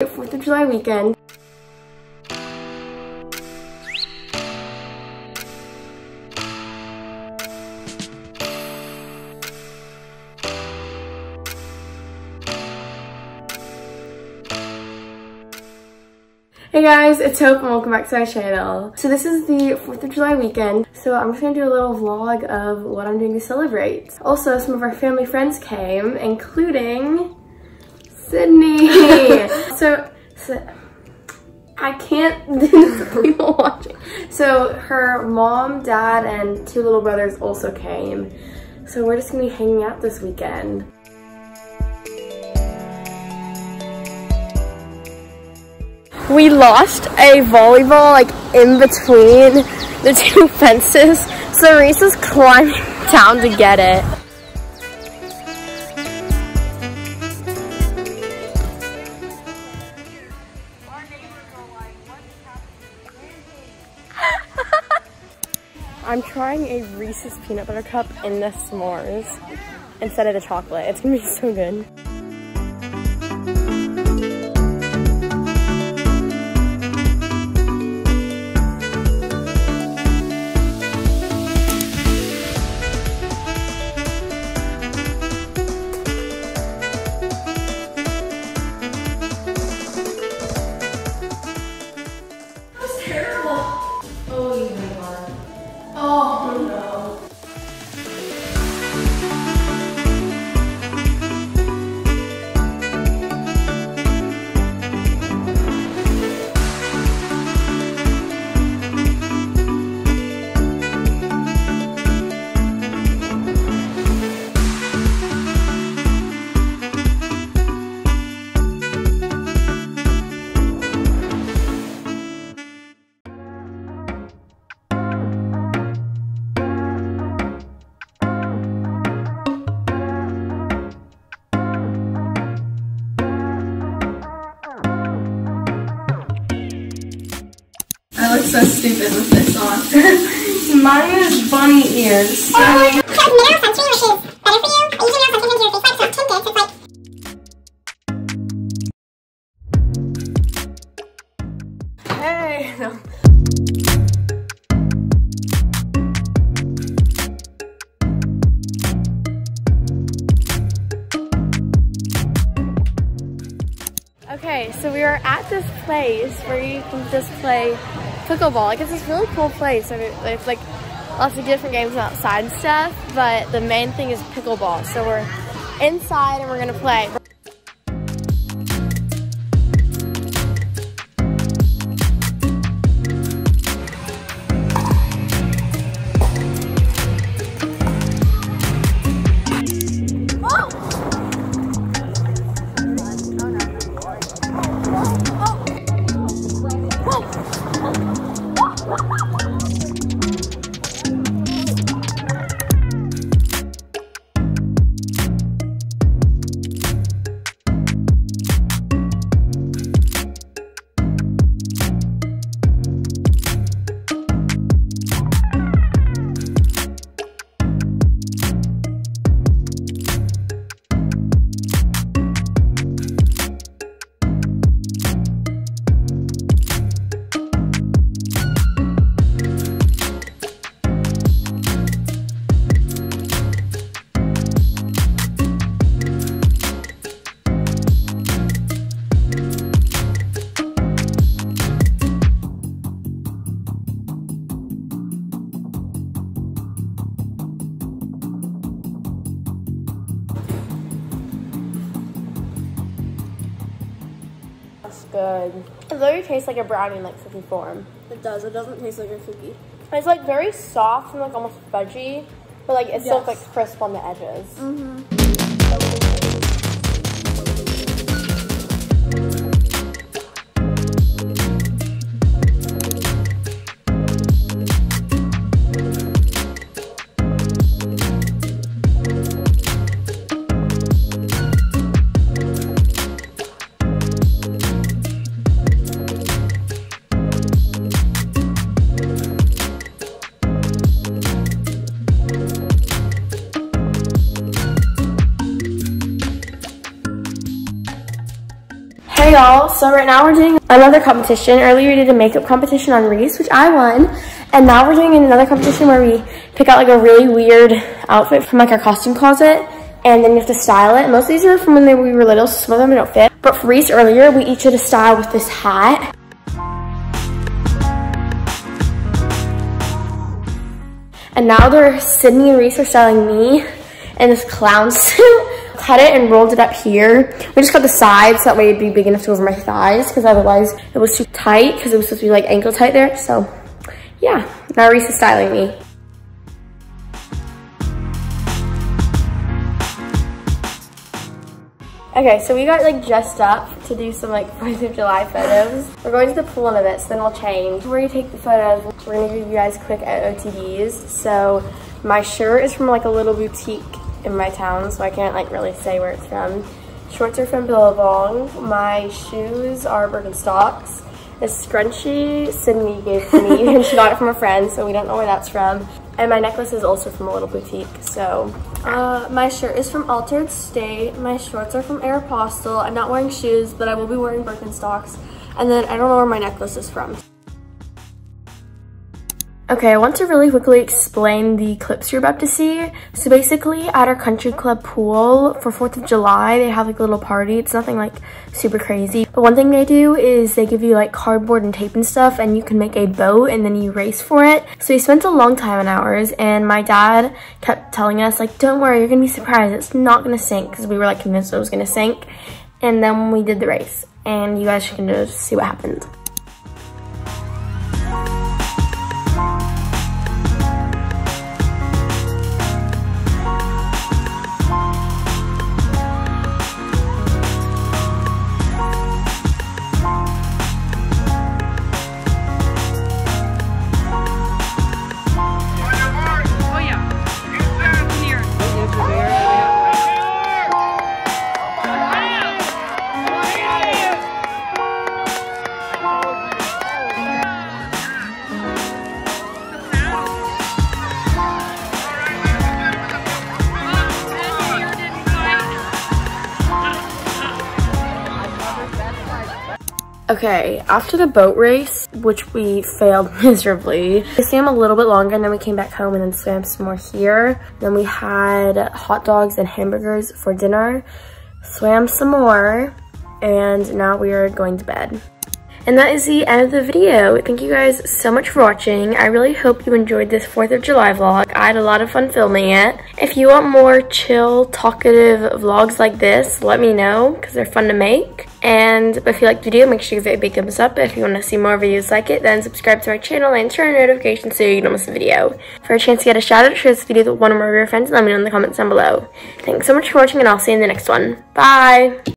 4th of July weekend. Hey guys, it's Hope and welcome back to my channel. So this is the 4th of July weekend, so I'm just gonna do a little vlog of what I'm doing to celebrate. Also, some of our family friends came, including Sydney. so I can't, people watching. So her mom, dad, and 2 little brothers also came. So we're just gonna be hanging out this weekend. We lost a volleyball like in between the 2 fences, so Reese is climbing down to get it. I'm trying a Reese's peanut butter cup in the s'mores instead of the chocolate. It's gonna be so good. I look so stupid with this on. Mine is bunny ears. So nail sunscreen, which is better for you. I use nail sunscreen to your face, but it's not tinted, so it's like... hey, no. Okay, so we are at this place where you can just play pickleball. Like, it's this really cool place. I mean, it's like lots of different games outside and stuff, but the main thing is pickleball. So we're inside and we're gonna play. That's good. It literally tastes like a brownie in like cookie form. It does. It doesn't taste like a cookie. It's like very soft and like almost fudgy, but like it's still like crisp on the edges. Hey y'all, so right now we're doing another competition. Earlier we did a makeup competition on Reese, which I won. And now we're doing another competition where we pick out like a really weird outfit from like our costume closet. And then you have to style it. Most of these are from when we were little, so some of them don't fit. But for Reese earlier, we each did a style with this hat. And now Sydney and Reese are styling me in this clown suit. Cut it and rolled it up here. We just cut the sides so that way it'd be big enough to go over my thighs, because otherwise it was too tight, because it was supposed to be like ankle tight there. So yeah, now Reese is styling me. Okay, so we got like dressed up to do some like 4th of July photos. We're going to the pool in a bit, so then we'll change. Before you take the photos, we're gonna give you guys quick OOTDs. So my shirt is from like a little boutique in my town, so I can't like really say where it's from. Shorts are from Billabong. My shoes are Birkenstocks. This scrunchie Sydney gave to me and she got it from a friend, so we don't know where that's from. And my necklace is also from a little boutique. So my shirt is from Altered State. My shorts are from Aeropostale. I'm not wearing shoes, but I will be wearing Birkenstocks. And then I don't know where my necklace is from. Okay, I want to really quickly explain the clips you're about to see. So basically at our country club pool for 4th of July, they have like a little party. It's nothing like super crazy. But one thing they do is they give you like cardboard and tape and stuff, and you can make a boat and then you race for it. So we spent a long time on ours, and my dad kept telling us like, don't worry, you're gonna be surprised. It's not gonna sink, because we were like convinced it was gonna sink. And then we did the race, and you guys can just see what happened. Okay, after the boat race, which we failed miserably, we swam a little bit longer, and then we came back home and then swam some more here. Then we had hot dogs and hamburgers for dinner, swam some more, and now we are going to bed. And that is the end of the video. Thank you guys so much for watching. I really hope you enjoyed this 4th of July vlog. I had a lot of fun filming it. If you want more chill, talkative vlogs like this, let me know, because they're fun to make. And if you liked the video, make sure you give it a big thumbs up. If you want to see more videos like it, then subscribe to my channel and turn on notifications so you don't miss a video. For a chance to get a shout out, share this video with one or more of your friends and let me know in the comments down below. Thanks so much for watching, and I'll see you in the next one. Bye!